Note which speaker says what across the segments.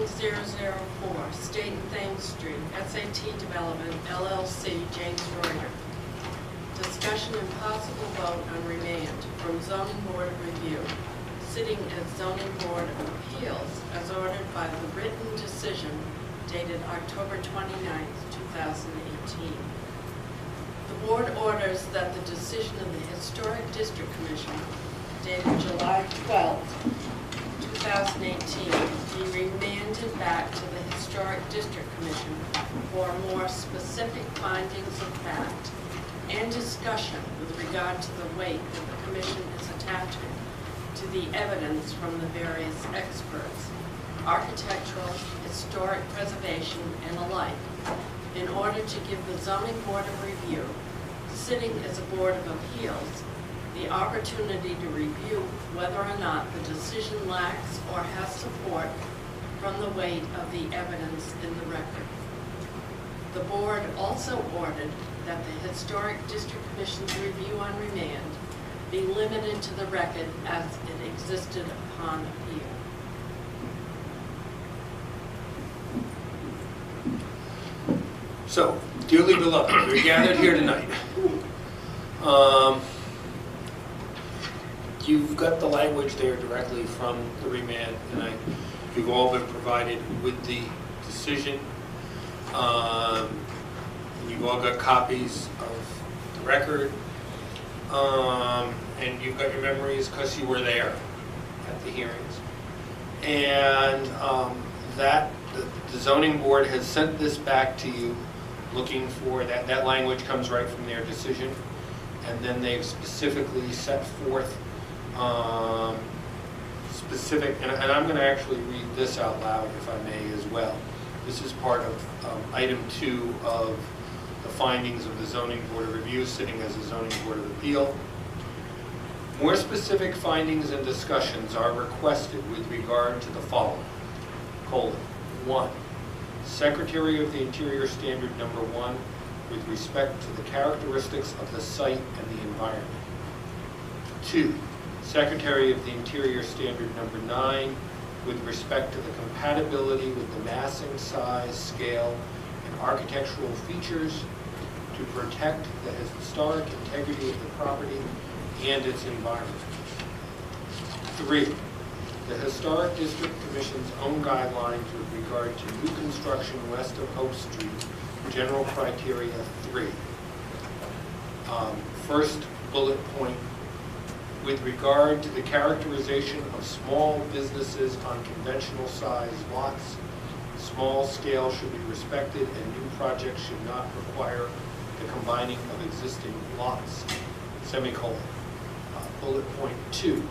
Speaker 1: 2004, State and Thames Street, SAT Development, LLC, James Reuter. Discussion and possible vote on remand from Zoning Board of Review, sitting as Zoning Board of Appeals as ordered by the written decision dated October 29th, 2018. The Board orders that the decision of the Historic District Commission dated July 12th, 2018 be remanded back to the Historic District Commission for more specific findings of fact and discussion with regard to the weight that the Commission is attaching to the evidence from the various experts, architectural, historic preservation, and alike, in order to give the Zoning Board of Review, sitting as a Board of Appeals, the opportunity to review whether or not the decision lacks or has support from the weight of the evidence in the record. The Board also ordered that the Historic District Commission's review on remand be limited to the record as it existed upon appeal.
Speaker 2: So, dearly beloved, we're gathered here tonight. You've got the language there directly from the remand, and you've all been provided with the decision. And you've all got copies of the record. And you've got your memories because you were there at the hearings. And the zoning board has sent this back to you looking for that language comes right from their decision. And then they've specifically set forth specific, and I'm going to actually read this out loud if I may as well. This is part of item 2 of the findings of the Zoning Board of Review sitting as a Zoning Board of Appeal. More specific findings and discussions are requested with regard to the following: 1. Secretary of the Interior Standard Number 1 with respect to the characteristics of the site and the environment. 2. Secretary of the Interior Standard Number 9 with respect to the compatibility with the massing, size, scale, and architectural features to protect the historic integrity of the property and its environment. 3. The Historic District Commission's own guidelines with regard to new construction west of Hope Street, general criteria 3. First bullet point, with regard to the characterization of small businesses on conventional size lots, small scale should be respected and new projects should not require the combining of existing lots, semicolon. Bullet point 2,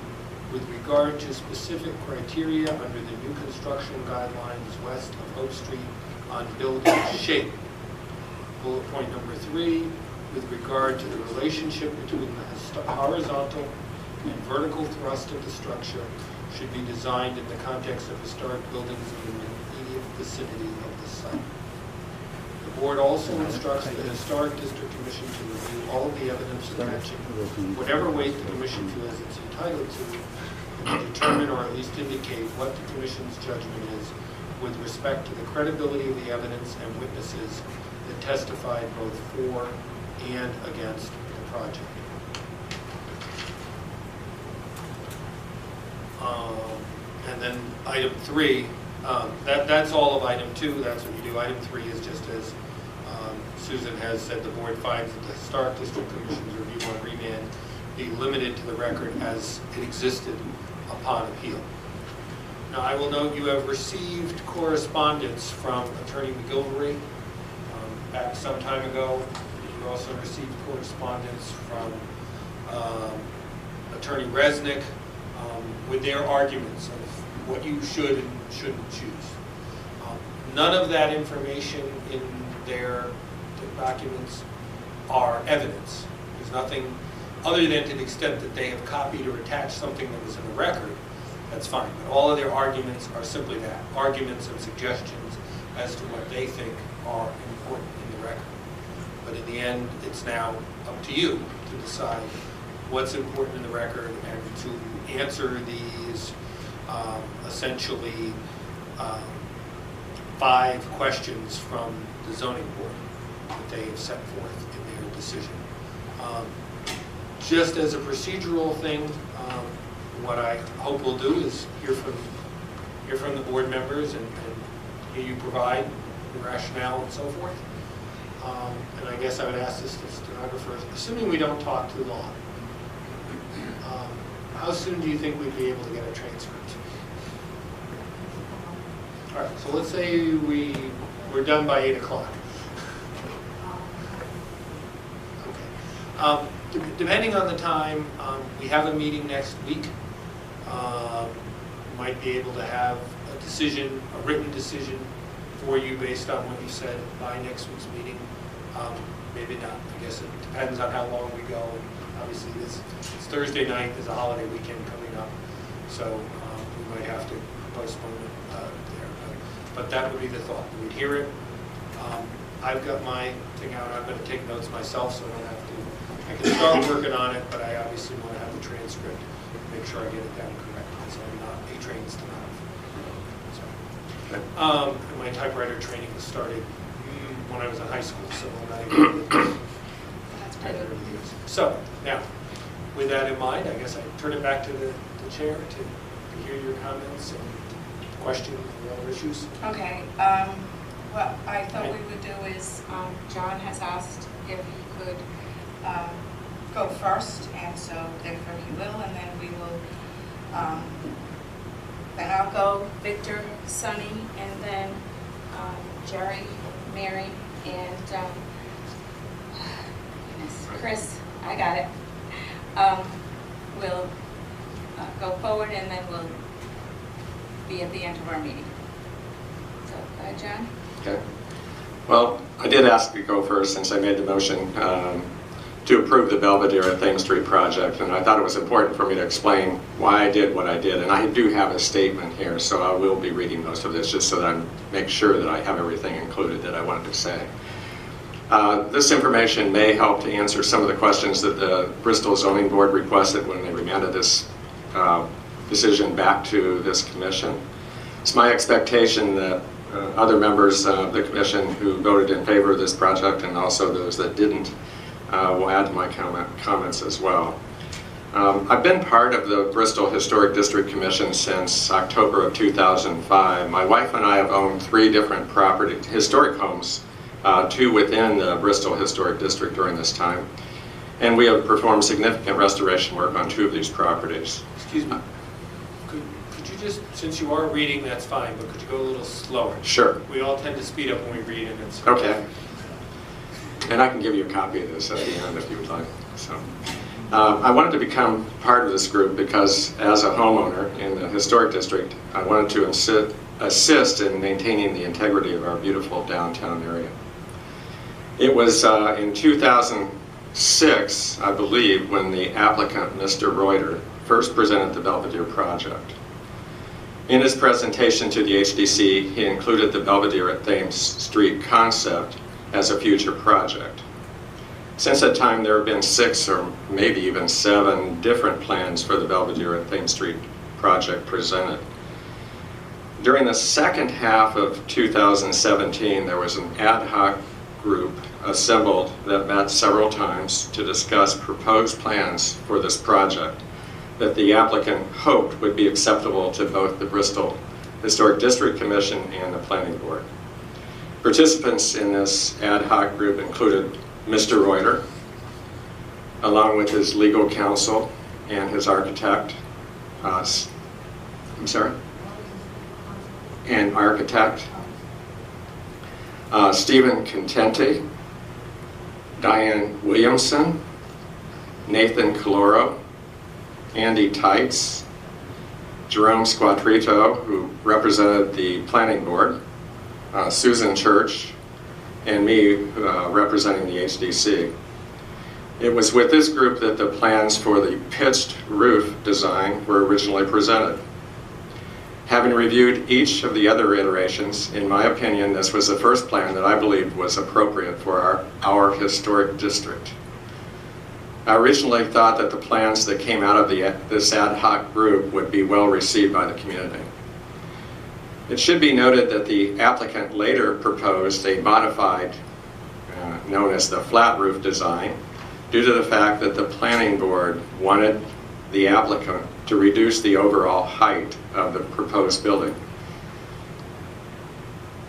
Speaker 2: with regard to specific criteria under the new construction guidelines west of Hope Street on building shape. Bullet point number 3, with regard to the relationship between the horizontal and vertical thrust of the structure should be designed in the context of historic buildings in the immediate vicinity of the site. The board also instructs the Historic District Commission to review all of the evidence attaching whatever weight the Commission feels it's entitled to, and to determine or at least indicate what the Commission's judgment is with respect to the credibility of the evidence and witnesses that testified both for and against the project. And then item 3, that's all of item 2, that's what you do. Item 3 is just as Susan has said, the board finds that the Historic District Commission's review on remand be limited to the record as it existed upon appeal. Now, I will note you have received correspondence from Attorney McGilvery back some time ago. You also received correspondence from Attorney Resnick with their arguments of what you should and shouldn't choose. None of that information in their documents are evidence. There's nothing other than to the extent that they have copied or attached something that was in the record, that's fine. But all of their arguments are simply that, arguments and suggestions as to what they think are important in the record. But in the end, it's now up to you to decide what's important in the record and to answer these essentially 5 questions from the zoning board that they have set forth in their decision. Just as a procedural thing, what I hope we'll do is hear from the board members and hear you provide the rationale and so forth. And I guess I would ask this to stenographers, assuming we don't talk too long, how soon do you think we'd be able to get a transcript? All right, so let's say we're done by 8 o'clock. Okay. Depending on the time, we have a meeting next week. Might be able to have a decision, a written decision for you based on what you said by next week's meeting. Maybe not. I guess it depends on how long we go. And obviously, it's Thursday night. There's a holiday weekend coming up, so we might have to postpone it there. But that would be the thought. We'd hear it. I've got my thing out. I'm going to take notes myself, so I don't have to. I can start working on it, but I obviously want to have the transcript to make sure I get it down correctly, so I'm not A-trained stenographer. And my typewriter training was started when I was in high school, so I'm not even typewriter use. So now, with that in mind, I guess I turn it back to the chair to hear your comments and questions and other issues.
Speaker 3: Okay. What I thought we would do is, John has asked if he could go first, and so therefore he will, and then we will, then I'll go, Victor, Sonny, and then Jerry, Mary, and Chris, I got it. We'll go forward, and then we'll be at the end of our meeting. So, go ahead, John.
Speaker 4: Okay. Well, I did ask to go first since I made the motion to approve the Belvedere-at-Thames Street project, and I thought it was important for me to explain why I did what I did. And I do have a statement here, so I will be reading most of this just so that I make sure that I have everything included that I wanted to say. This information may help to answer some of the questions that the Bristol Zoning Board requested when they remanded this decision back to this commission. It's my expectation that other members of the commission who voted in favor of this project, and also those that didn't, will add to my comments as well. I've been part of the Bristol Historic District Commission since October of 2005. My wife and I have owned 3 different historic homes, 2 within the Bristol Historic District during this time. And we have performed significant restoration work on 2 of these properties.
Speaker 2: Excuse me. Could you just, since you are reading, that's fine, but could you go a little slower?
Speaker 4: Sure.
Speaker 2: We all tend to speed up when we read, and it's
Speaker 4: okay. And I can give you a copy of this at the end if you would like. So, I wanted to become part of this group because as a homeowner in the historic district, I wanted to assist in maintaining the integrity of our beautiful downtown area. It was in 2006, I believe, when the applicant, Mr. Reuter, first presented the Belvedere project. In his presentation to the HDC, he included the Belvedere-at-Thames Street concept as a future project. Since that time, there have been 6 or maybe even 7 different plans for the Belvedere-at-Thames Street project presented. During the second half of 2017, there was an ad hoc group assembled that met several times to discuss proposed plans for this project that the applicant hoped would be acceptable to both the Bristol Historic District Commission and the Planning Board. Participants in this ad hoc group included Mr. Reuter, along with his legal counsel and his architect, Stephen Contenti, Diane Williamson, Nathan Caloro, Andy Tights, Jerome Squatrito, who represented the Planning Board, Susan Church, and me representing the HDC. It was with this group that the plans for the pitched roof design were originally presented. Having reviewed each of the other iterations, in my opinion, this was the first plan that I believed was appropriate for our historic district. I originally thought that the plans that came out of this ad hoc group would be well received by the community. It should be noted that the applicant later proposed a modified, known as the flat roof design, due to the fact that the planning board wanted the applicant to reduce the overall height of the proposed building.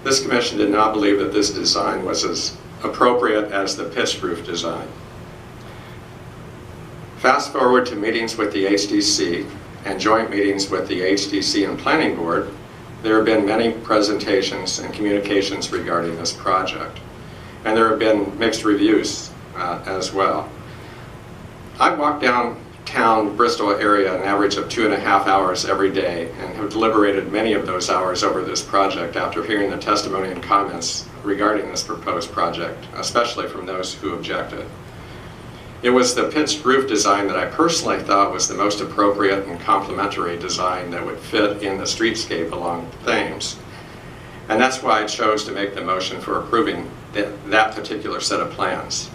Speaker 4: This commission did not believe that this design was as appropriate as the pitched roof design. Fast forward to meetings with the HDC and joint meetings with the HDC and planning board, there have been many presentations and communications regarding this project. And there have been mixed reviews as well. I've walked downtown Bristol area an average of 2.5 hours every day and have deliberated many of those hours over this project after hearing the testimony and comments regarding this proposed project, especially from those who objected. It was the pitched roof design that I personally thought was the most appropriate and complementary design that would fit in the streetscape along the Thames. And that's why I chose to make the motion for approving that particular set of plans.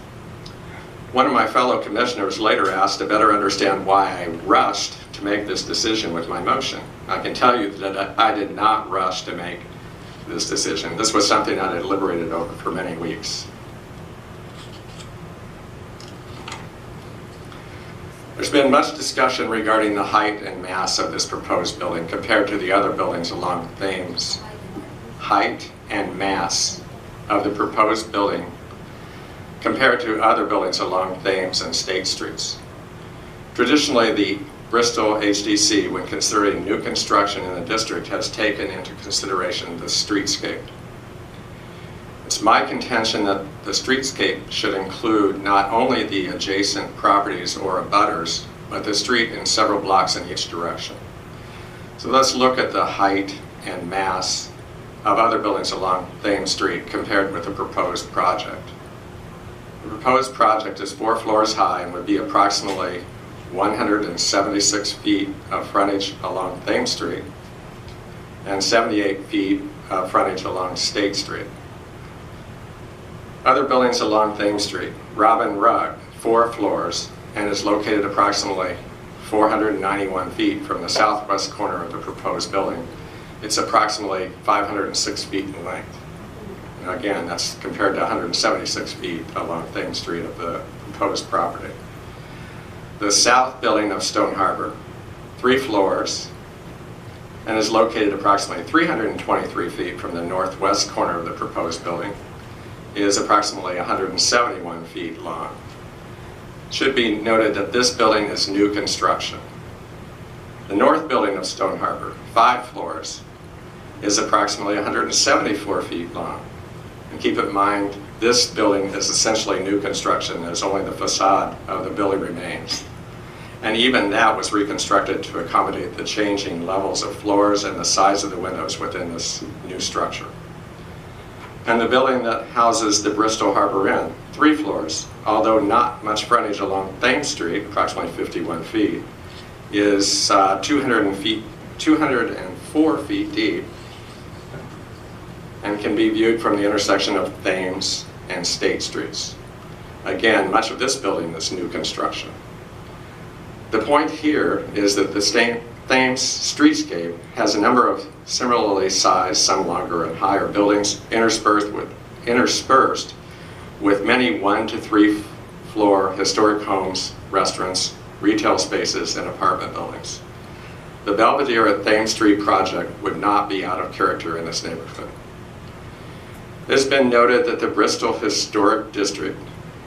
Speaker 4: One of my fellow commissioners later asked to better understand why I rushed to make this decision with my motion. I can tell you that I did not rush to make this decision. This was something I had deliberated over for many weeks. There's been much discussion regarding the height and mass of this proposed building compared to the other buildings along the Thames. Height and mass of the proposed building compared to other buildings along Thames and State Streets. Traditionally, the Bristol HDC, when considering new construction in the district, has taken into consideration the streetscape. It's my contention that the streetscape should include not only the adjacent properties or abutters, but the street in several blocks in each direction. So let's look at the height and mass of other buildings along Thames Street compared with the proposed project. The proposed project is 4 floors high and would be approximately 176 feet of frontage along Thames Street and 78 feet of frontage along State Street. Other buildings along Thames Street, Robin Rugg, 4 floors, and is located approximately 491 feet from the southwest corner of the proposed building. It's approximately 506 feet in length. And again, that's compared to 176 feet along Thames Street of the proposed property. The south building of Stone Harbor, 3 floors, and is located approximately 323 feet from the northwest corner of the proposed building, is approximately 171 feet long. It should be noted that this building is new construction. The north building of Stone Harbor, 5 floors, is approximately 174 feet long. And keep in mind, this building is essentially new construction, as only the facade of the building remains. And even that was reconstructed to accommodate the changing levels of floors and the size of the windows within this new structure. And the building that houses the Bristol Harbor Inn, 3 floors, although not much frontage along Thames Street, approximately 51 feet, is 204 feet deep and can be viewed from the intersection of Thames and State Streets. Again, much of this building is new construction. The point here is that the Thames streetscape has a number of similarly sized, some longer and higher buildings interspersed with many 1 to 3 floor historic homes, restaurants, retail spaces, and apartment buildings. The Belvedere-at-Thames Street project would not be out of character in this neighborhood. It has been noted that the Bristol Historic District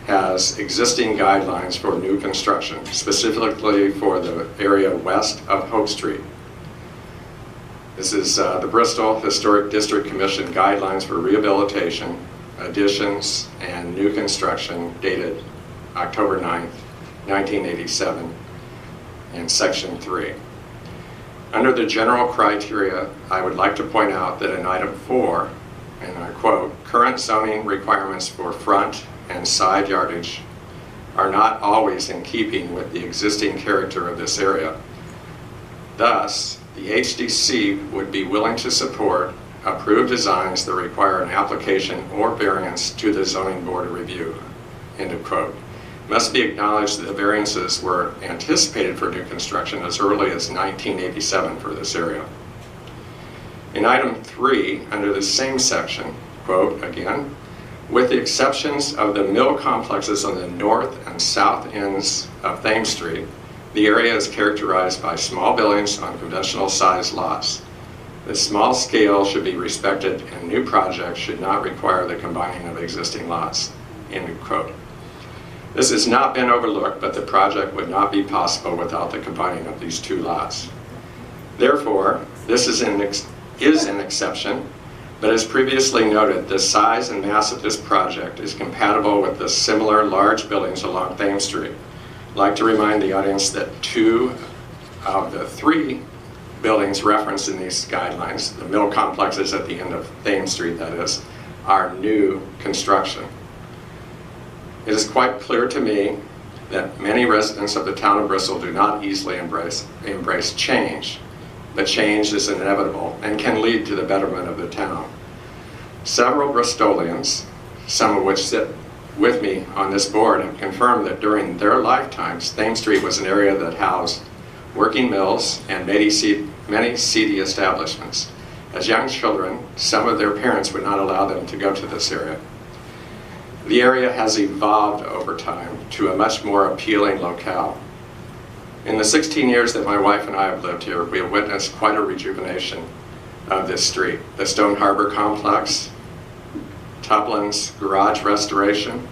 Speaker 4: has existing guidelines for new construction, specifically for the area west of Hope Street. This is the Bristol Historic District Commission guidelines for rehabilitation, additions, and new construction dated October 9th, 1987, in Section 3. Under the general criteria, I would like to point out that in item 4, and I quote, current zoning requirements for front and side yardage are not always in keeping with the existing character of this area. Thus, the HDC would be willing to support approved designs that require an application or variance to the zoning board of review, end of quote. It must be acknowledged that the variances were anticipated for new construction as early as 1987 for this area. In item 3, under the same section, quote again, with the exceptions of the mill complexes on the north and south ends of Thames Street, the area is characterized by small buildings on conventional sized lots. The small scale should be respected and new projects should not require the combining of existing lots, end quote. This has not been overlooked, but the project would not be possible without the combining of these two lots. Therefore, this is an exception, but as previously noted, the size and mass of this project is compatible with the similar large buildings along Thames Street. I'd like to remind the audience that 2 of the 3 buildings referenced in these guidelines, the mill complexes at the end of Thames Street that is, are new construction. It is quite clear to me that many residents of the town of Bristol do not easily embrace change, but change is inevitable and can lead to the betterment of the town. Several Bristolians, some of which sit with me on this board, have confirmed that during their lifetimes, Thames Street was an area that housed working mills and many seedy establishments. As young children, some of their parents would not allow them to go to this area. The area has evolved over time to a much more appealing locale. In the 16 years that my wife and I have lived here, we have witnessed quite a rejuvenation of this street. The Stone Harbor Complex, Tublin's garage restoration,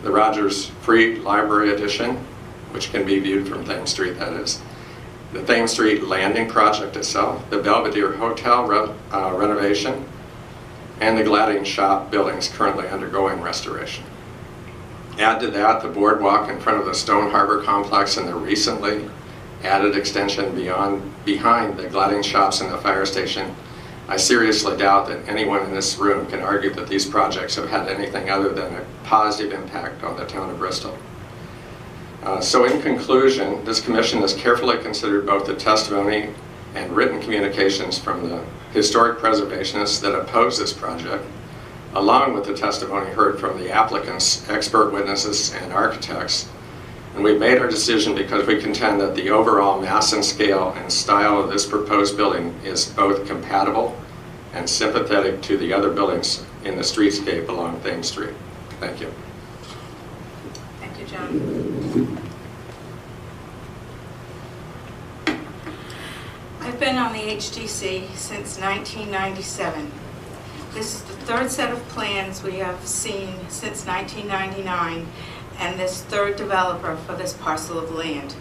Speaker 4: the Rogers Free Library Edition, which can be viewed from Thames Street, that is, the Thames Street Landing project itself, the Belvedere Hotel renovation, and the Gladding Shop buildings currently undergoing restoration. Add to that the boardwalk in front of the Stone Harbor Complex and the recently added extension behind the Gladding Shops and the fire station. I seriously doubt that anyone in this room can argue that these projects have had anything other than a positive impact on the town of Bristol. So in conclusion, this commission has carefully considered both the testimony and written communications from the historic preservationists that oppose this project, along with the testimony heard from the applicants, expert witnesses, and architects. And we've made our decision because we contend that the overall mass and scale and style of this proposed building is both compatible and sympathetic to the other buildings in the streetscape along Thames Street. Thank you.
Speaker 3: Thank you, John. I've been on the HDC since 1997. This is the 3rd set of plans we have seen since 1999, and this 3rd developer for this parcel of land.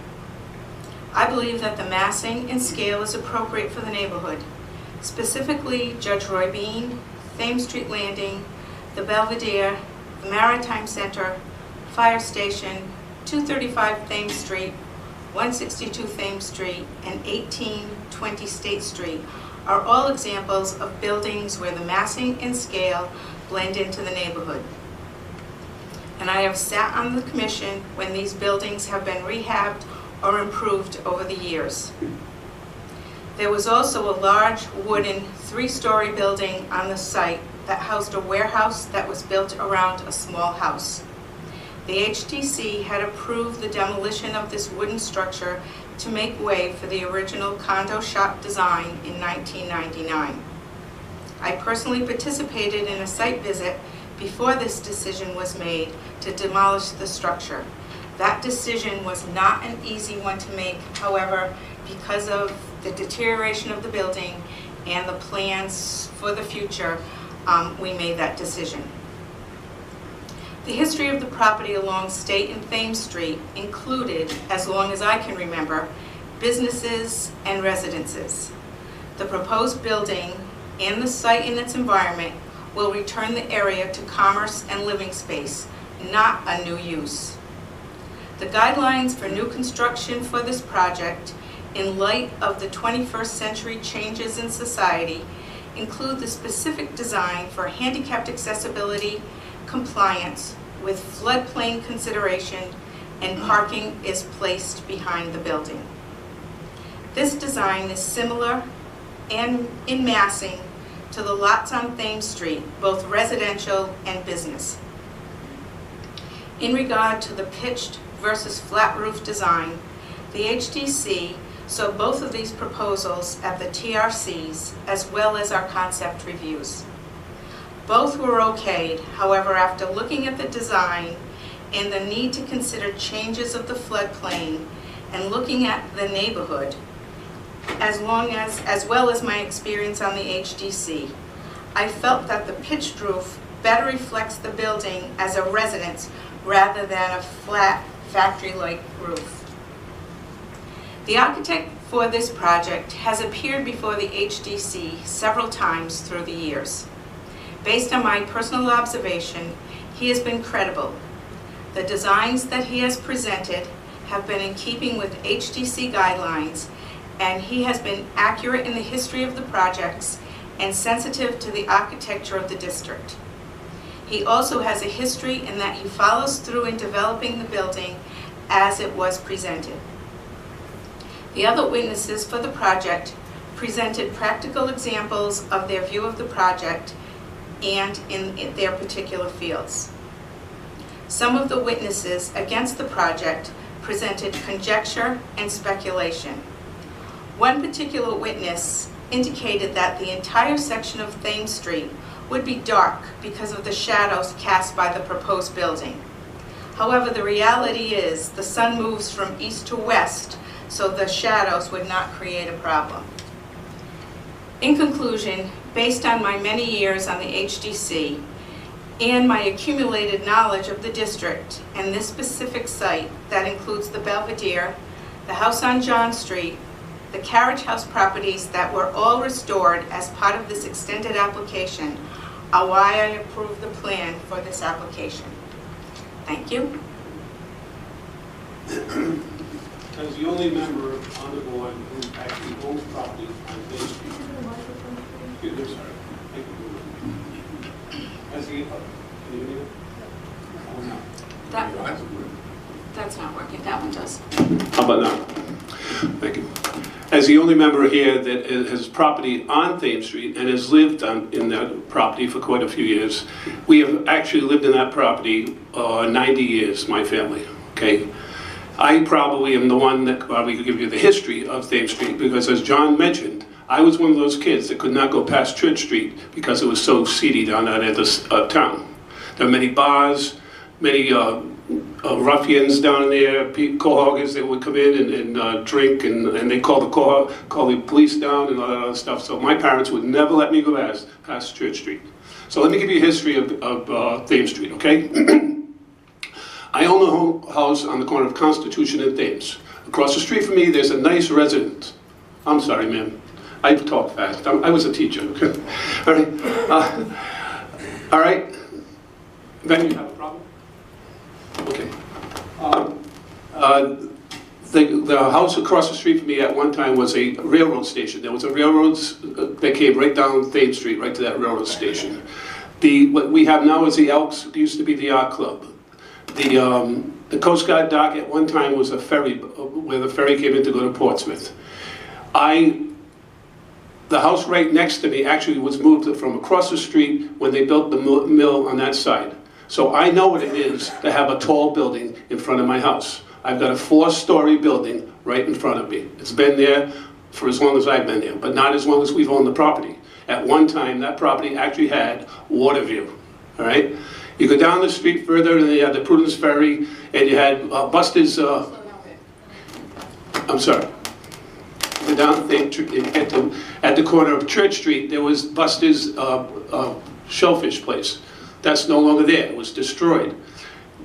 Speaker 3: I believe that the massing and scale is appropriate for the neighborhood, specifically Judge Roy Bean, Thames Street Landing, the Belvedere, the Maritime Center, Fire Station, 235 Thames Street, 162 Thames Street, and 1820 State Street are all examples of buildings where the massing and scale blend into the neighborhood. And I have sat on the commission when these buildings have been rehabbed or improved over the years. There was also a large wooden 3-story building on the site that housed a warehouse that was built around a small house. The HDC had approved the demolition of this wooden structure to make way for the original condo shop design in 1999. I personally participated in a site visit before this decision was made to demolish the structure. That decision was not an easy one to make, however, because of the deterioration of the building and the plans for the future, we made that decision. The history of the property along State and Thames Street included, as long as I can remember, businesses and residences. The proposed building and the site and its environment will return the area to commerce and living space, not a new use. The guidelines for new construction for this project, in light of the 21st century changes in society, include the specific design for handicapped accessibility, compliance with floodplain consideration, and parking is placed behind the building. This design is similar and in massing to the lots on Thames Street, both residential and business. In regard to the pitched versus flat roof design, the HDC So both of these proposals have the TRCs as well as our concept reviews. Both were okayed, however, after looking at the design and the need to consider changes of the floodplain and looking at the neighborhood, as well as my experience on the HDC, I felt that the pitched roof better reflects the building as a residence rather than a flat factory-like roof. The architect for this project has appeared before the HDC several times through the years. Based on my personal observation, he has been credible. The designs that he has presented have been in keeping with HDC guidelines, and he has been accurate in the history of the projects and sensitive to the architecture of the district. He also has a history in that he follows through in developing the building as it was presented. The other witnesses for the project presented practical examples of their view of the project and in their particular fields. Some of the witnesses against the project presented conjecture and speculation. One particular witness indicated that the entire section of Thames Street would be dark because of the shadows cast by the proposed building. However, the reality is the sun moves from east to west, so the shadows would not create a problem. In conclusion, based on my many years on the HDC and my accumulated knowledge of the district and this specific site that includes the Belvedere, the house on John Street, the carriage house properties that were all restored as part of this extended application, are why I approve the plan for this application. Thank you.
Speaker 5: As the only member on the board who actually owns property on Main Street. Excuse me, sorry. Thank you. As the, can you hear me? Oh, no.
Speaker 3: That's not working. That one does.
Speaker 5: How about now? Thank you. As the only member here that has property on Thames Street and has lived in that property for quite a few years, we have actually lived in that property 90 years, my family, okay? I probably am the one that probably could give you the history of Thames Street because, as John mentioned, I was one of those kids that could not go past Church Street because it was so seedy down that end of town. There are many bars, many ruffians down there, cohoggers that would come in and drink, and they call the police down and all that other stuff. So my parents would never let me go past Church Street. So let me give you a history of Thames Street, okay? I own a house on the corner of Constitution and Thames. Across the street from me, there's a nice residence. I'm sorry, ma'am. I talk fast. I was a teacher. All right. All right. Ben, you have a problem? Okay. The house across the street from me at one time was a railroad station. There was a railroad that came right down Thames Street, right to that railroad station. What we have now is the Elks. It used to be the Yacht Club. The Coast Guard dock at one time was a ferry, where the ferry came in to go to Portsmouth. The house right next to me actually was moved from across the street when they built the mill on that side. So I know what it is to have a tall building in front of my house. I've got a 4-story building right in front of me. It's been there for as long as I've been there, but not as long as we've owned the property. At one time, that property actually had water view, all right? You go down the street further, and you had the Prudence Ferry, and you had Buster's, I'm sorry. Go down, at the corner of Church Street, there was Buster's shellfish place. That's no longer there. It was destroyed.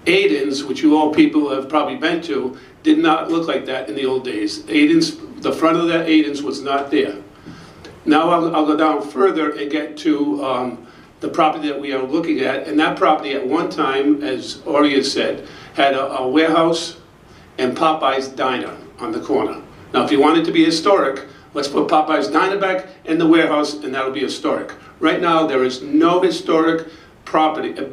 Speaker 5: Aiden's, which you all people have probably been to, did not look like that in the old days. Aiden's, the front of that Aiden's was not there. Now I'll go down further and get to the property that we are looking at, and that property at one time, as Ori has said, had a warehouse and Popeye's Diner on the corner. Now if you want it to be historic, let's put Popeye's Diner back in the warehouse, and that'll be historic. Right now there is no historic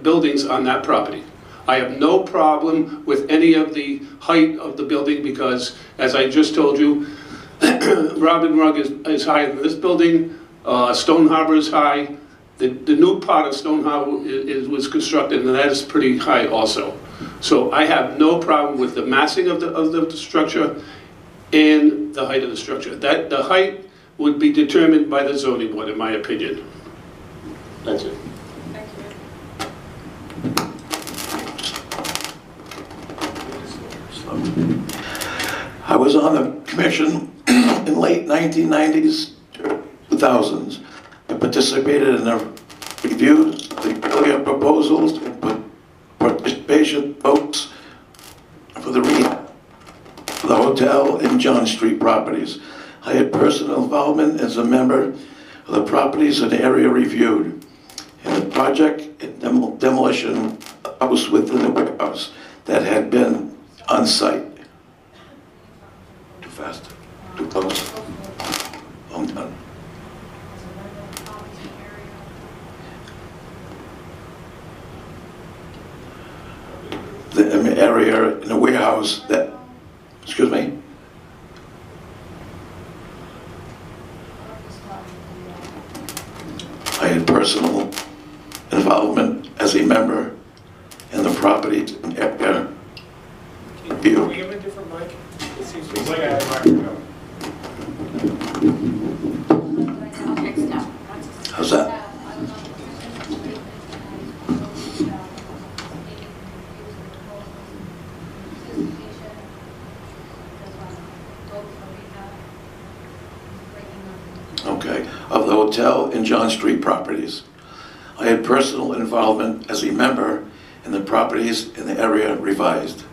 Speaker 5: buildings on that property. I have no problem with any of the height of the building because, as I just told you, Robin Rugg is higher than this building, Stone Harbor is high. The new part of Stone Harbor was constructed, and that is pretty high also. So I have no problem with the massing of the structure. and the height of the structure. That the height would be determined by the zoning board, in my opinion. That's it.
Speaker 1: Thank you.
Speaker 6: I was on the commission in late 1990s, 2000s. I participated in the reviews, the earlier proposals, and participation votes for the hotel and John Street properties. I had personal involvement as a member of the properties and area reviewed, and the project and demolition of the house within the warehouse that had been on site. Too fast, too close. I'm done. The area in the warehouse that, excuse me? I had personal involvement as a member in the property area review.
Speaker 2: Can we have a different mic? It seems to be like a microphone.
Speaker 6: How's that? Okay, of the hotel and John Street properties. I had personal involvement as a member in the properties in the area revised.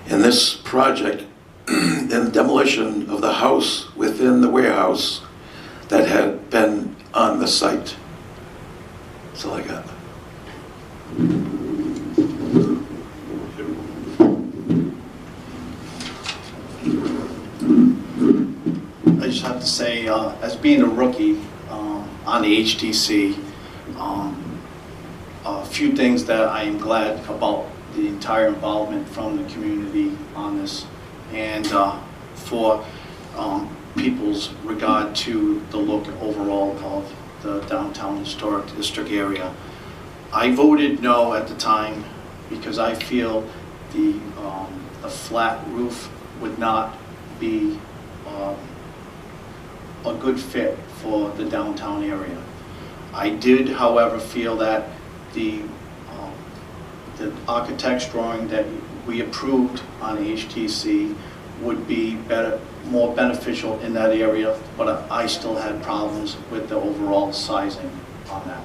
Speaker 6: In this project, in demolition of the house within the warehouse that had been on the site. That's all I got.
Speaker 7: I just have to say, as being a rookie on the HTC, a few things that I am glad about the entire involvement from the community on this, and for people's regard to the look overall of the downtown historic district area. I voted no at the time because I feel the flat roof would not be a good fit for the downtown area. I did, however, feel that the architect's drawing that we approved on HTC would be more beneficial in that area, but I still had problems with the overall sizing on that.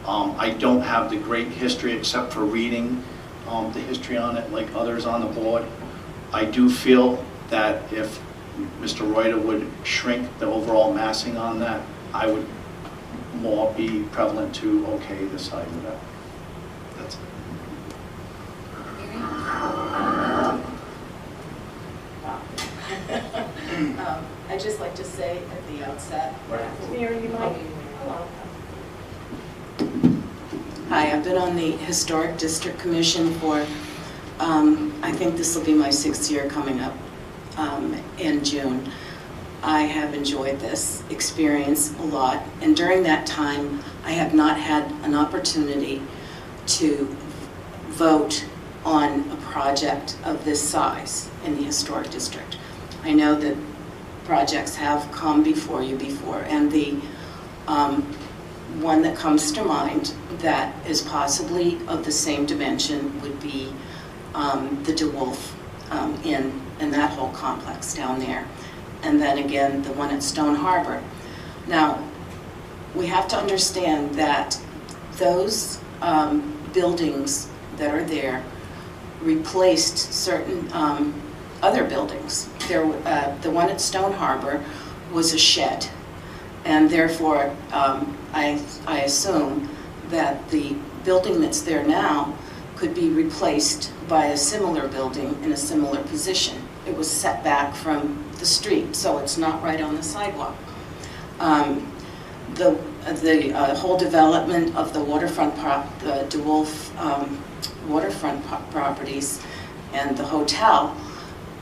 Speaker 7: I don't have the great history except for reading the history on it like others on the board. I do feel that if Mr. Reuter would shrink the overall massing on that, I would more be prevalent to okay the size of that. That's it.
Speaker 8: I'd just like to say at the outset.
Speaker 1: Mary, you might.
Speaker 8: Hi, I've been on the Historic District Commission for, I think this will be my 6th year coming up in June. I have enjoyed this experience a lot, and during that time, I have not had an opportunity to vote on a project of this size in the Historic District. I know that projects have come before you before, and the one that comes to mind that is possibly of the same dimension would be the DeWolf in that whole complex down there. And then again, the one at Stone Harbor. Now, we have to understand that those buildings that are there replaced certain other buildings. The one at Stone Harbor was a shed, and therefore I assume that the building that's there now could be replaced by a similar building in a similar position. It was set back from the street, so it's not right on the sidewalk. The whole development of the waterfront, the DeWolf waterfront properties and the hotel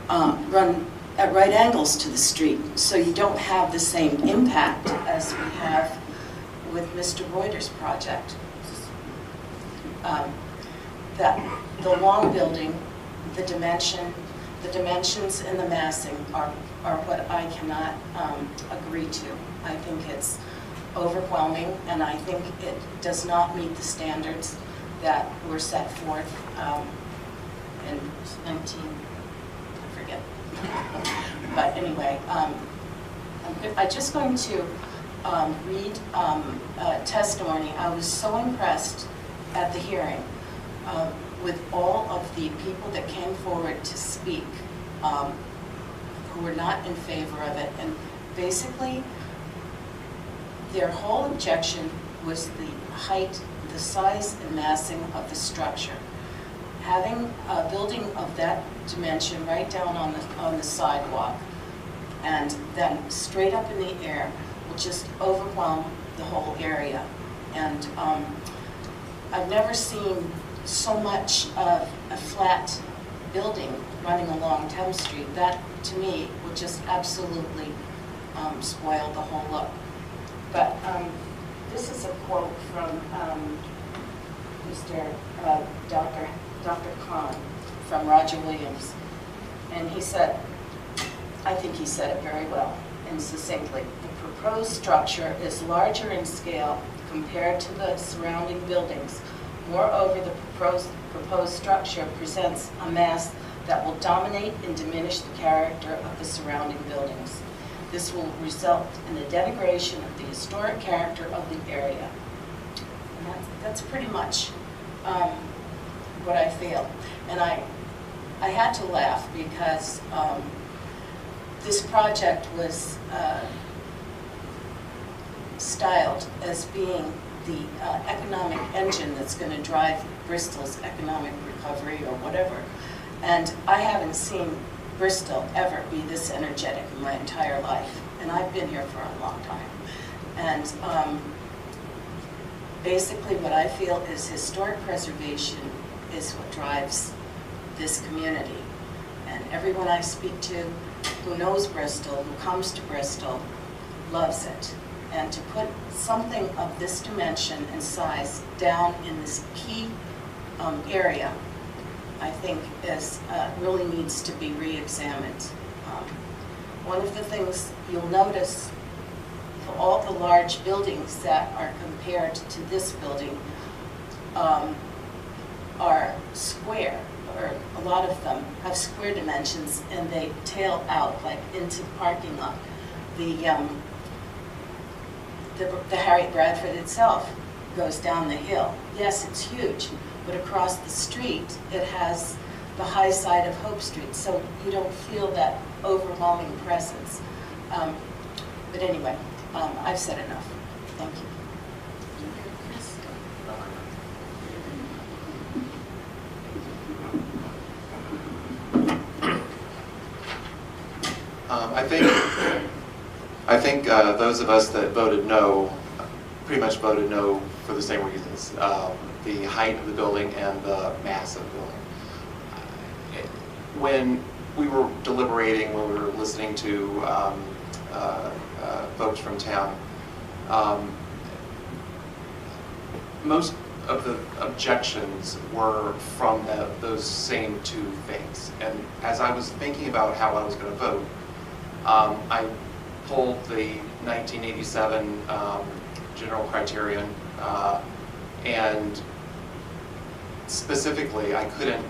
Speaker 8: run at right angles to the street, so you don't have the same impact as we have with Mr. Reuter's project. That the long building, the dimension, The dimensions and the massing are what I cannot agree to. I think it's overwhelming, and I think it does not meet the standards that were set forth in 19, I forget. But anyway, I'm just going to read testimony. I was so impressed at the hearing with all of the people that came forward to speak who were not in favor of it. And basically, their whole objection was the height, the size and massing of the structure. Having a building of that dimension right down on the sidewalk and then straight up in the air will just overwhelm the whole area. And I've never seen so much of a flat building running along Thames Street. That, to me, would just absolutely spoil the whole look. But this is a quote from Dr. Kahn from Roger Williams. And he said, I think he said it very well and succinctly, the proposed structure is larger in scale compared to the surrounding buildings. Moreover, the proposed structure presents a mass that will dominate and diminish the character of the surrounding buildings. This will result in the denigration of the historic character of the area. And that's pretty much what I feel. And I had to laugh because this project was styled as being the economic engine that's going to drive Bristol's economic recovery or whatever. And I haven't seen Bristol ever be this energetic in my entire life. And I've been here for a long time. And basically what I feel is historic preservation is what drives this community. And everyone I speak to who knows Bristol, who comes to Bristol, loves it. And to put something of this dimension and size down in this key area, I think is really needs to be re-examined. One of the things you'll notice for all the large buildings that are compared to this building are square, or a lot of them have square dimensions, and they tail out like into the parking lot. The Harriet Bradford itself goes down the hill. Yes, it's huge, but across the street it has the high side of Hope Street, so you don't feel that overwhelming presence. But anyway, I've said enough. Thank you.
Speaker 9: I think those of us that voted no pretty much voted no for the same reasons. The height of the building and the mass of the building. When we were deliberating, when we were listening to folks from town, most of the objections were from those same two things. And as I was thinking about how I was going to vote, I pulled the 1987 general criterion, and specifically, I couldn't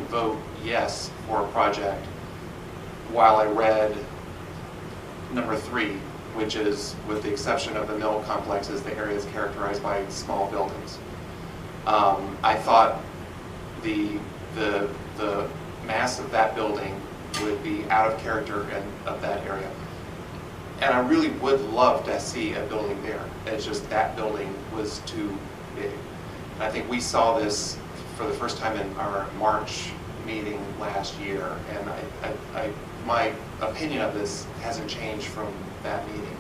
Speaker 9: vote yes for a project while I read number 3, which is, with the exception of the mill complexes, the area is characterized by small buildings. I thought the mass of that building would be out of character of that area. And I really would love to see a building there. It's just that building was too big. And I think we saw this for the first time in our March meeting last year, and my opinion of this hasn't changed from that meeting.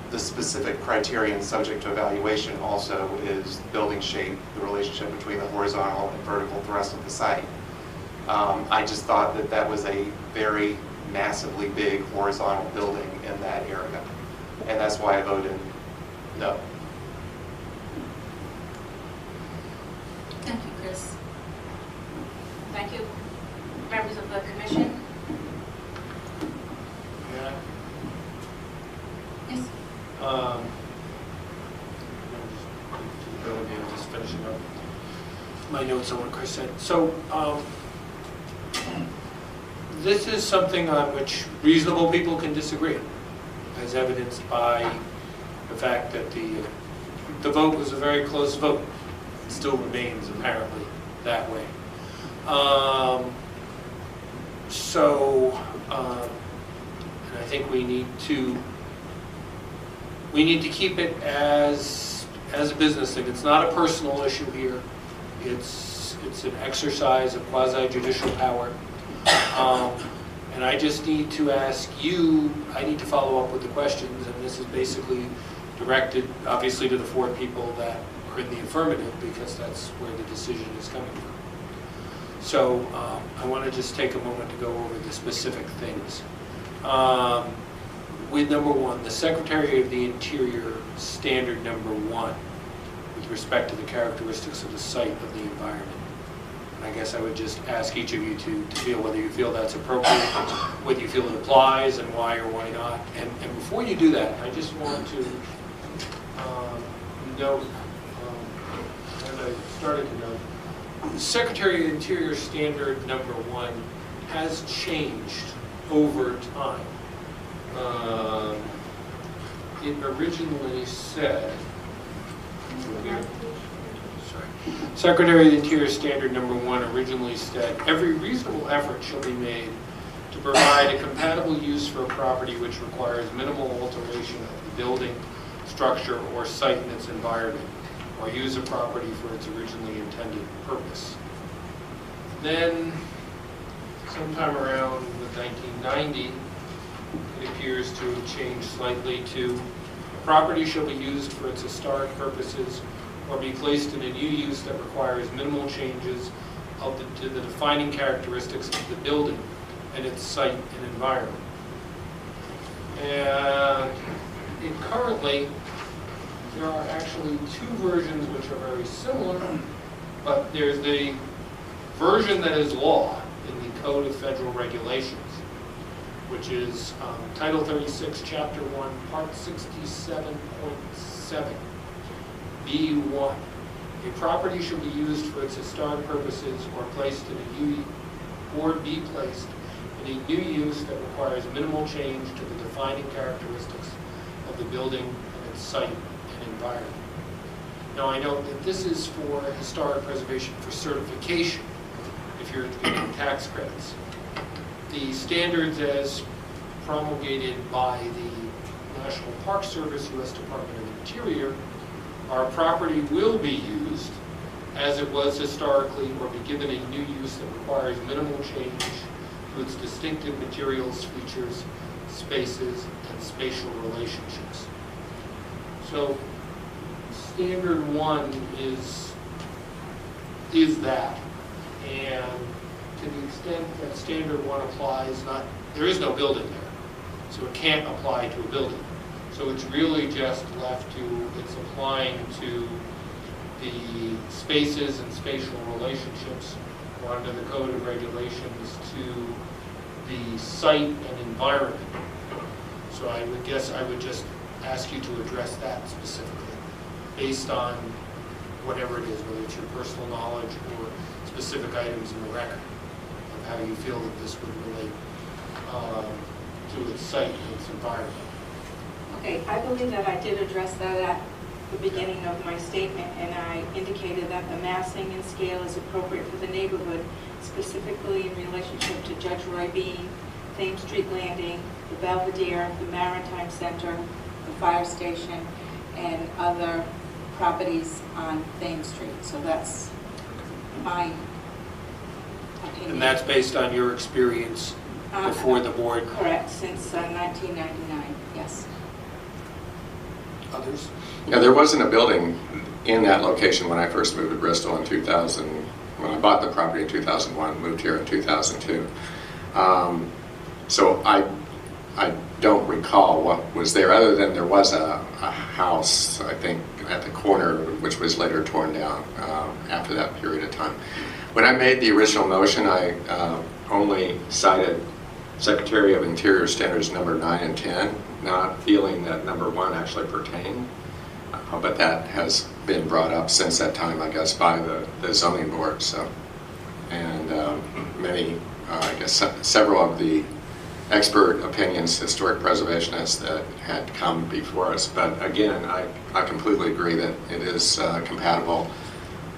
Speaker 9: The specific criterion subject to evaluation also is building shape, the relationship between the horizontal and vertical thrust of the site. I just thought that that was a very massively big horizontal building in that area, and that's why I voted no.
Speaker 1: Thank you, Chris.
Speaker 3: Thank you. Members of the commission?
Speaker 2: Yeah.
Speaker 3: Yes.
Speaker 2: I'm just finishing up my notes on what Chris said. So, this is something on which reasonable people can disagree, as evidenced by the fact that the vote was a very close vote. It still remains apparently that way. And I think we need to keep it as a business thing. It's not a personal issue here. It's an exercise of quasi-judicial power. And I just need to ask you, I need to follow up with the questions, and this is basically directed, obviously, to the 4 people that are in the affirmative, because that's where the decision is coming from. So I want to just take a moment to go over the specific things. With number 1, the Secretary of the Interior standard number 1, with respect to the characteristics of the site of the environment. I guess I would just ask each of you to feel whether you feel that's appropriate, whether you feel it applies, and why or why not. And before you do that, I just want to note, as I started to note, the Secretary of the Interior standard number 1 has changed over time. It originally said, Secretary of the Interior standard number 1 originally said, every reasonable effort shall be made to provide a compatible use for a property which requires minimal alteration of the building, structure, or site in its environment, or use a property for its originally intended purpose. Then, sometime around 1990, it appears to have changed slightly to, property shall be used for its historic purposes or be placed in a new use that requires minimal changes to the defining characteristics of the building and its site and environment. And currently, there are actually 2 versions which are very similar, but there's the version that is law in the Code of Federal Regulations, which is Title 36, Chapter 1, Part 67.7. B1. A property shall be used for its historic purposes or placed in a new, or be placed in a new use that requires minimal change to the defining characteristics of the building and its site and environment. Now I know that this is for historic preservation for certification, if you're getting tax credits. The standards as promulgated by the National Park Service, U.S. Department of the Interior, our property will be used as it was historically or be given a new use that requires minimal change to its distinctive materials, features, spaces, and spatial relationships. So standard 1 is that, and to the extent that standard 1 applies, there is no building there, so it can't apply to a building. So it's really just left to, it's applying to the spaces and spatial relationships, or under the Code of Regulations, to the site and environment. So I would guess I would just ask you to address that specifically, based on whatever it is, whether it's your personal knowledge or specific items in the record, of how you feel that this would relate to its site and its environment.
Speaker 3: Okay, I believe that I did address that at the beginning of my statement, and I indicated that the massing and scale is appropriate for the neighborhood, specifically in relationship to Judge Roy Bean, Thames Street Landing, the Belvedere, the Maritime Center, the fire station, and other properties on Thames Street. So that's my opinion.
Speaker 2: And that's based on your experience before the board?
Speaker 3: Correct, since 1999, yes.
Speaker 2: Others?
Speaker 4: Yeah, there wasn't a building in that location when I first moved to Bristol in 2000. When I bought the property in 2001, moved here in 2002. So I don't recall what was there, other than there was a house, I think, at the corner, which was later torn down after that period of time. When I made the original motion, I only cited Secretary of Interior Standards number 9 and 10, not feeling that number 1 actually pertained. But that has been brought up since that time, I guess, by the zoning board. So, and many, I guess, several of the expert opinions, historic preservationists that had come before us. But again, I completely agree that it is compatible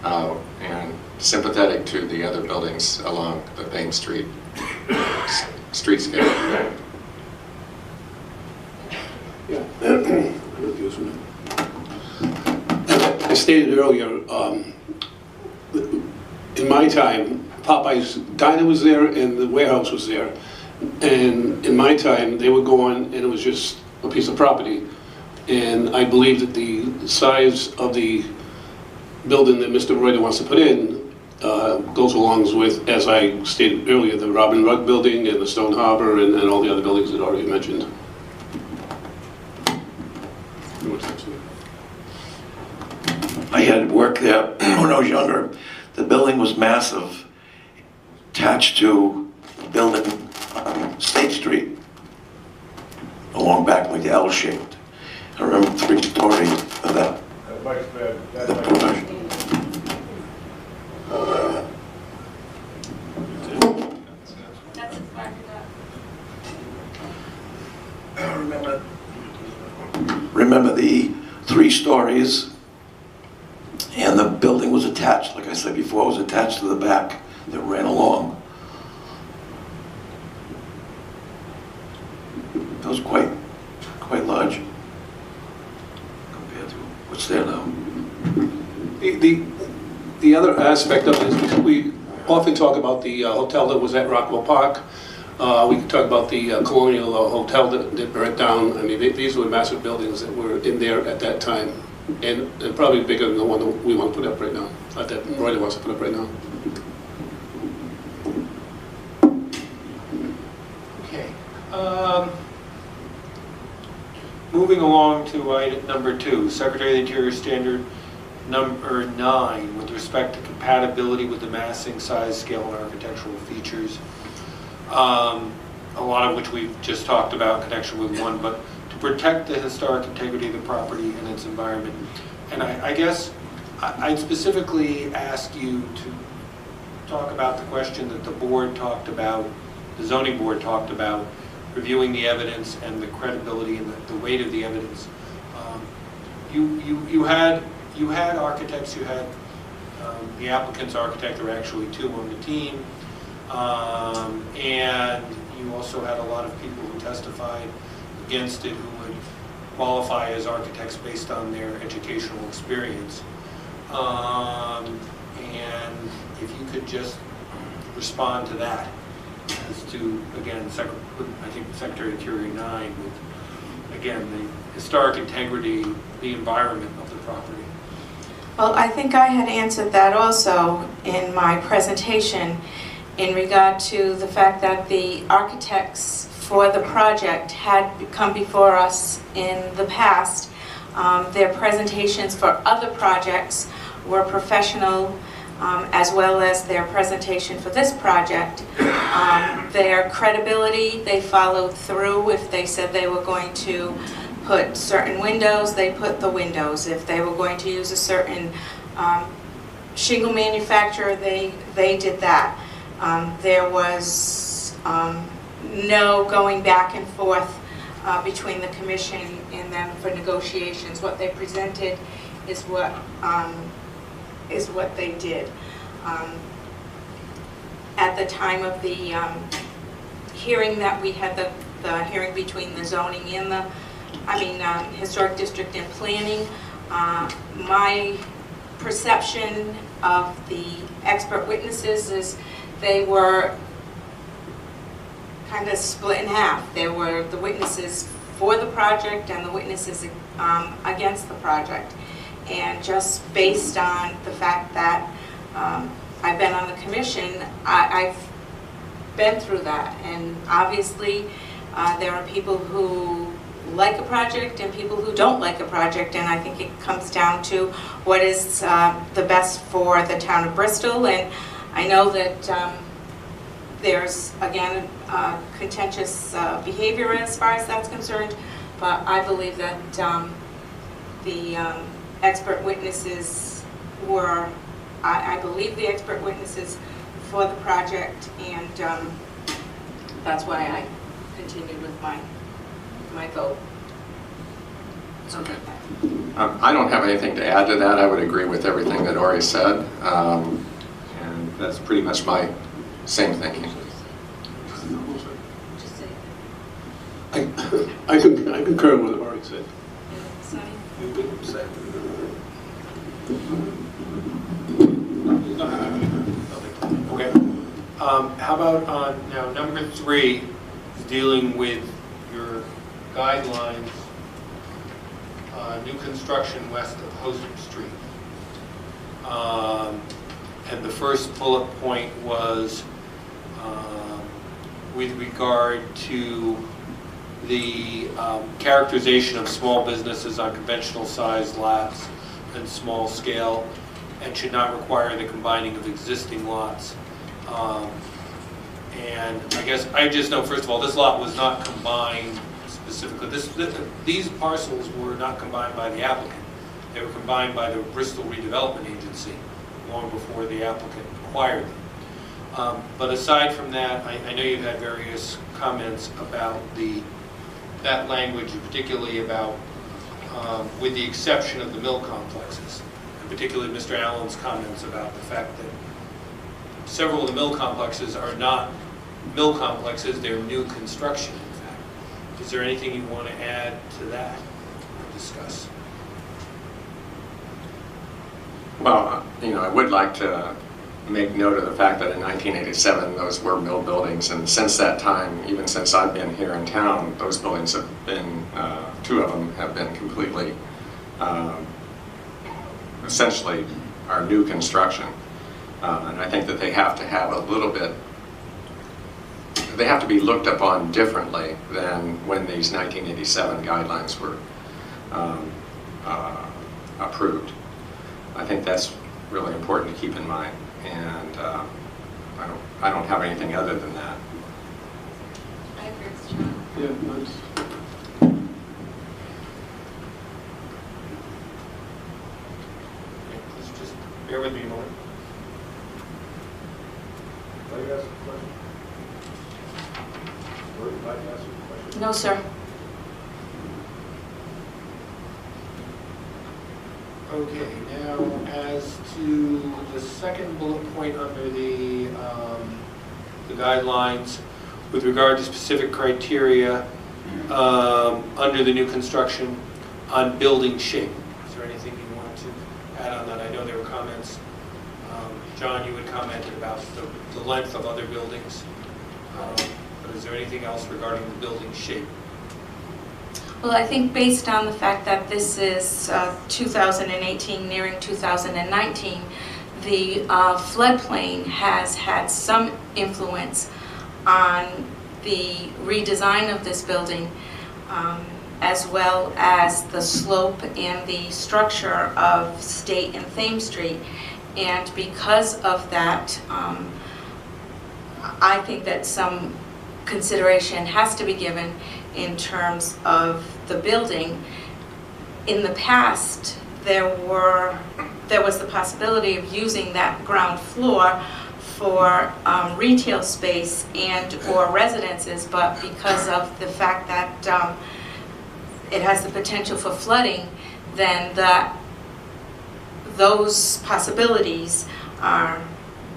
Speaker 4: and sympathetic to the other buildings along the Thames Street streetscape.
Speaker 5: Yeah. I stated earlier, in my time, Popeye's Diner was there and the warehouse was there. And in my time, they would go on and it was just a piece of property. And I believe that the size of the building that Mr. Reuter wants to put in goes along with, as I stated earlier, the Robin Rugg building and the Stone Harbor and all the other buildings that I already mentioned.
Speaker 6: I had worked there when I was younger. The building was massive, attached to a building on State Street, along back like L-shaped. I remember 3 stories of that. Remember the 3 stories, and the building was attached, like I said before, it was attached to the back that ran along. It was quite large compared to what's there now.
Speaker 5: The other aspect of it is we often talk about the hotel that was at Rockwell Park. We could talk about the Colonial Hotel that burnt down. I mean, these were massive buildings that were in there at that time, and probably bigger than the one that we want to put up right now, that Reuter wants to put up right now.
Speaker 2: Okay. Moving along to item number 2, Secretary of the Interior Standard number 9, with respect to compatibility with the massing, size, scale, and architectural features. A lot of which we've just talked about in connection with 1, but to protect the historic integrity of the property and its environment. And I guess I'd specifically ask you to talk about the question that the board talked about, the zoning board talked about, reviewing the evidence and the credibility and the weight of the evidence. You had architects, you had the applicant's architect, there were actually 2 on the team, and you also had a lot of people who testified against it who would qualify as architects based on their educational experience. And if you could just respond to that as to, again, I think Secretary of Interior 9 with, again, the historic integrity, the environment of the property.
Speaker 3: Well, I think I had answered that also in my presentation in regard to the fact that the architects for the project had come before us in the past. Their presentations for other projects were professional, as well as their presentation for this project. Their credibility, they followed through. If they said they were going to put certain windows, they put the windows. If they were going to use a certain shingle manufacturer, they did that. There was no going back and forth between the commission and them for negotiations. What they presented is what they did. At the time of the hearing that we had, the hearing between the zoning and the, historic district and planning, my perception of the expert witnesses is they were kind of split in half. There were the witnesses for the project and the witnesses against the project. And just based on the fact that I've been on the commission, I've been through that. And obviously, There are people who like a project and people who don't like a project, and I think it comes down to what is the best for the town of Bristol. And I know that there's, again, contentious behavior as far as that's concerned, but I believe that the expert witnesses were, I believe the expert witnesses for the project, and that's why I continued with my vote.
Speaker 4: Okay. I don't have anything to add to that. I would agree with everything that Ori said, and that's pretty much my same thinking.
Speaker 5: I concur with what Ori said.
Speaker 2: Okay. How about on, now, number 3, dealing with your guidelines, new construction west of Hosen Street. And the first bullet point was with regard to the characterization of small businesses on conventional sized lots and small scale, and should not require the combining of existing lots. And I guess I just know, first of all, this lot was not combined specifically. These parcels were not combined by the applicant. They were combined by the Bristol Redevelopment Agency long before the applicant acquired them. But aside from that, I know you've had various comments about that language, particularly about, with the exception of the mill complexes, and particularly Mr. Allen's comments about the fact that several of the mill complexes are not mill complexes, they're new construction, in fact. Is there anything you want to add to that or discuss?
Speaker 4: Well, I would like to make note of the fact that in 1987 those were mill buildings, and since that time, even since I've been here in town, those buildings have been, 2 of them have been completely, essentially are new construction. And I think that they have to have a little bit, they have to be looked upon differently than when these 1987 guidelines were approved. I think that's really important to keep in mind, and I don't have anything other than that.
Speaker 3: I agree with John.
Speaker 5: Yeah, nice.
Speaker 2: Let's just bear with me a moment. Anybody ask a question? Or would you like to ask a question?
Speaker 3: No, sir.
Speaker 2: Okay, now as to the second bullet point under the guidelines with regard to specific criteria under the new construction on building shape. Is there anything you want to add on that? I know there were comments. John, you had commented about the length of other buildings. But is there anything else regarding the building shape?
Speaker 3: Well, I think based on the fact that this is 2018 nearing 2019, the floodplain has had some influence on the redesign of this building, as well as the slope and the structure of State and Thames Street. And because of that, I think that some consideration has to be given in terms of the building. In the past, there was the possibility of using that ground floor for retail space and or residences, but because of the fact that it has the potential for flooding, then those possibilities are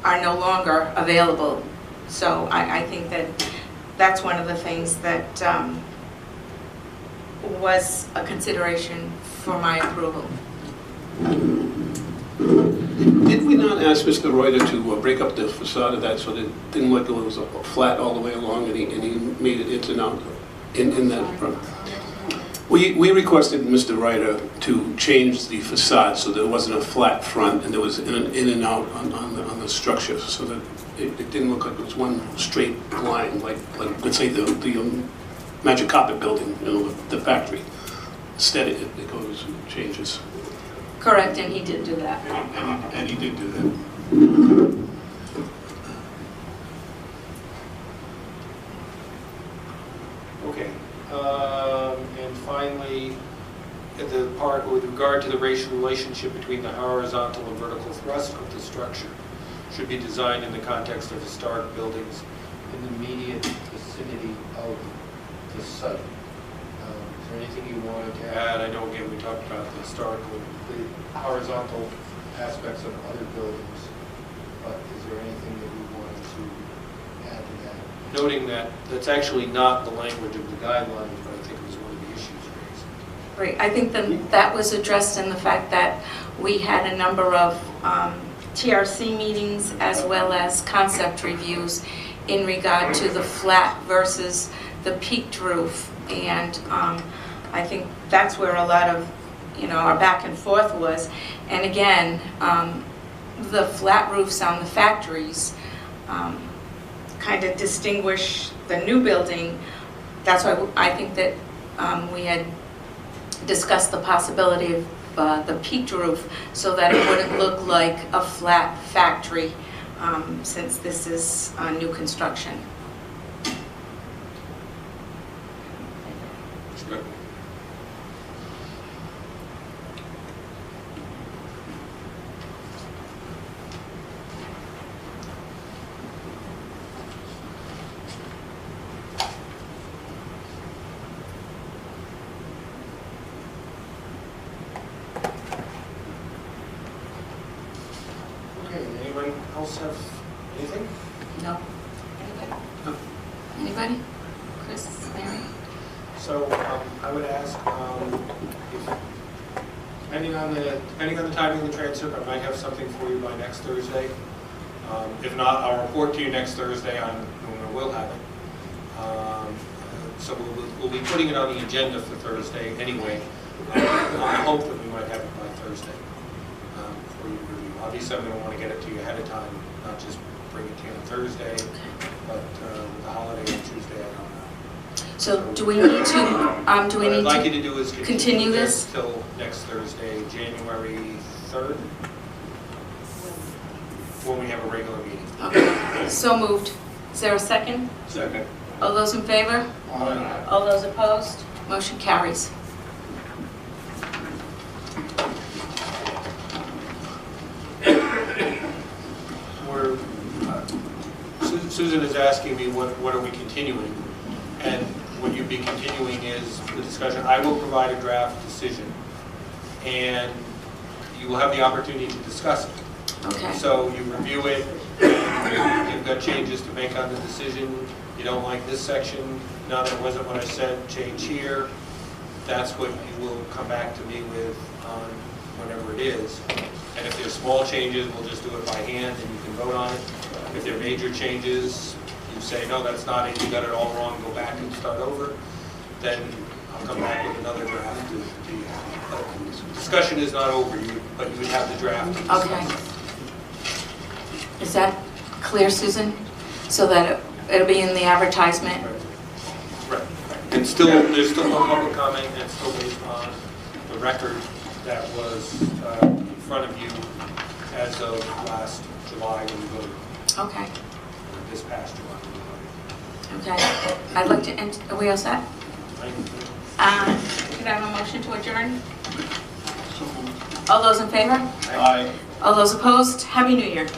Speaker 3: no longer available. So I think that that's one of the things that was a consideration for my approval.
Speaker 5: Did we not ask Mr. Reuter to break up the facade of that so that it didn't look like it was flat all the way along, and he made it in and out in that front? We requested Mr. Reuter to change the facade so there wasn't a flat front and there was in and out on the structure, so that it didn't look like it was one straight line, like let's say the Magic Carpet Building, the factory. Instead, it goes, changes.
Speaker 3: Correct, and he did do that.
Speaker 5: And he did do that.
Speaker 2: Okay, and finally, the part with regard to the racial relationship between the horizontal and vertical thrust of the structure should be designed in the context of historic buildings in the immediate vicinity of the site. Is there anything you wanted to add? I know, again, we talked about the historical, the horizontal aspects of other buildings, but is there anything that we wanted to add to that? Noting that that's actually not the language of the guidelines, but I think it was one of the issues raised.
Speaker 3: Right, I think that was addressed in the fact that we had a number of TRC meetings as well as concept reviews in regard to the flat versus the peaked roof. And I think that's where a lot of, our back and forth was. And again, the flat roofs on the factories kind of distinguish the new building. That's why I think that we had discussed the possibility of the peaked roof so that it wouldn't look like a flat factory since this is new construction.
Speaker 2: Good. Okay, anyone else have anything?
Speaker 3: No? Anybody? Anybody? Chris, Mary?
Speaker 2: So I would ask, if, depending on the timing of the transcript, I might have something for you by next Thursday. If not, I'll report to you next Thursday on when I will have it. So we'll be putting it on the agenda for Thursday anyway. I hope that we might have it by Thursday for you to review. Obviously, I'm going to want to get it to you ahead of time, not just bring it to you on Thursday, but with the holiday on Tuesday, I don't know.
Speaker 3: So do we need to,
Speaker 2: What I'd like you to do is
Speaker 3: continue this
Speaker 2: till next Thursday, January 3rd, when we have a regular meeting.
Speaker 3: Okay, so moved. Is there a second?
Speaker 2: Second.
Speaker 3: All those in favor?
Speaker 2: Aye.
Speaker 3: All those opposed? Motion carries.
Speaker 2: Susan is asking me what are we continuing, and what you'd be continuing is the discussion. I will provide a draft decision, and you will have the opportunity to discuss it.
Speaker 3: Okay.
Speaker 2: So you review it, and you've got changes to make on the decision. You don't like this section, no, that wasn't what I said, change here. That's what you will come back to me with on whenever it is. And if there's small changes, we'll just do it by hand and you can vote on it. If there are major changes, you say, no, that's not it, you got it all wrong, go back and start over, then I'll come back with another draft to you. But discussion is not over, but you would have the draft to discuss.
Speaker 3: Okay. Is that clear, Susan? So that it'll be in the advertisement?
Speaker 2: Right. And still, there's still no public comment, and it's still based on the record that was in front of you as of last July when you voted.
Speaker 3: Okay.
Speaker 2: Or this past July when you voted.
Speaker 3: Okay. I'd like to, are we all set?
Speaker 2: Right?
Speaker 3: Could I have a motion to adjourn? All those in favor?
Speaker 2: Aye.
Speaker 3: All those opposed? Happy New Year.